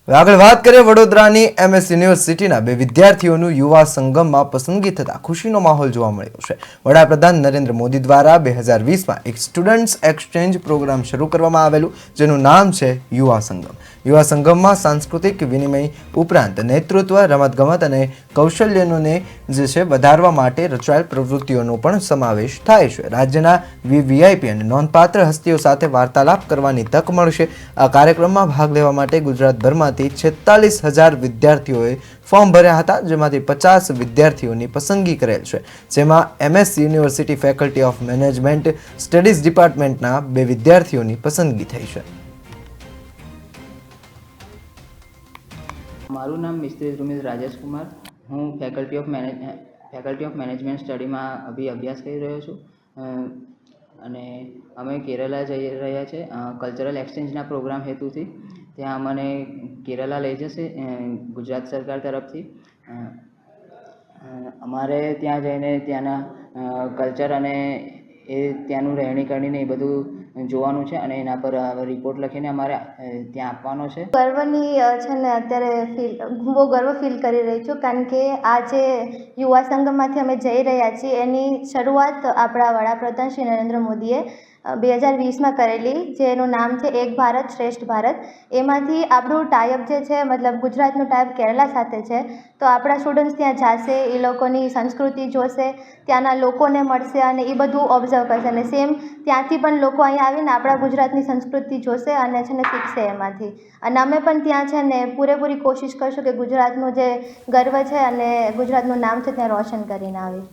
આગળ વાત કરીએ વડોદરાની MS યુનિવર્સિટીના બે વિદ્યાર્થીઓનું યુવા સંગમમાં પસંદગી થતા ખુશીનો માહોલ જોવા મળ્યો છે. વડાપ્રધાન નરેન્દ્ર મોદી દ્વારા 2020માં એક સ્ટુડન્ટ્સ એક્સચેન્જ પ્રોગ્રામ શરૂ કરવામાં આવેલું, જેનું નામ છે યુવા સંગમ. યુવા સંગમમાં સાંસ્કૃતિક વિનિમય ઉપરાંત નેતૃત્વ, રમતગમત અને કૌશલ્યને જે છે વધારવા માટે રચાયેલ પ્રવૃત્તિઓનો પણ સમાવેશ થાય છે. રાજ્યના VIP અને નોંધપાત્ર હસ્તીઓ સાથે વાર્તાલાપ કરવાની તક મળશે. આ કાર્યક્રમમાં ભાગ લેવા માટે ગુજરાતભરમાં 46,000 વિદ્યાર્થીઓએ ફોર્મ ભર્યા હતા, જેમાંથી 50 વિદ્યાર્થીઓની પસંદગી કરેલ છે, જેમાં MS university faculty of management studies ડિપાર્ટમેન્ટના 2 વિદ્યાર્થીઓની પસંદગી થઈ છે. મારું નામ મિસ્ત્રી રૂમિઝ રાજેશ કુમાર. હું ફેકલ્ટી ઓફ મેનેજમેન્ટ સ્ટડીમાં અભ્યાસ કરી રહ્યો છું અને અમે કેરલા જઈ રહ્યા છે કલ્ચરલ એક્સચેન્જના પ્રોગ્રામ હેતુથી. ત્યાં અમને કેરલા લઈ જશે ગુજરાત સરકાર તરફથી. અમારે ત્યાં જઈને ત્યાંના કલ્ચર અને એ ત્યાંનું રહેણીકરણીને એ બધું જોવાનું છે અને એના પર રિપોર્ટ લખીને અમારે ત્યાં આપવાનો છે. ગર્વની છે ને અત્યારે હું બહુ ગર્વ ફીલ કરી રહી છું, કારણ કે આ જે યુવા સંગમમાંથી અમે જઈ રહ્યા છીએ એની શરૂઆત આપણા વડાપ્રધાન શ્રી નરેન્દ્ર મોદીએ 2020માં કરેલી, જેનું નામ છે એક ભારત શ્રેષ્ઠ ભારત. એમાંથી આપણું ટાઈઅપ જે છે, મતલબ ગુજરાતનું ટાઈઅપ કેરલા સાથે છે. તો આપણા સ્ટુડન્ટ્સ ત્યાં જશે, એ લોકોની સંસ્કૃતિ જોશે, ત્યાંના લોકોને મળશે અને એ બધું ઓબ્ઝર્વ કરશે. અને સેમ ત્યાંથી પણ લોકો અહીંયા આવીને આપણા ગુજરાતની સંસ્કૃતિ જોશે અને છે ને શીખશે એમાંથી. અને અમે પણ ત્યાં છે ને પૂરેપૂરી કોશિશ કરશું કે ગુજરાતનું જે ગર્વ છે અને ગુજરાતનું નામ છે ત્યાં રોશન કરીને આવે.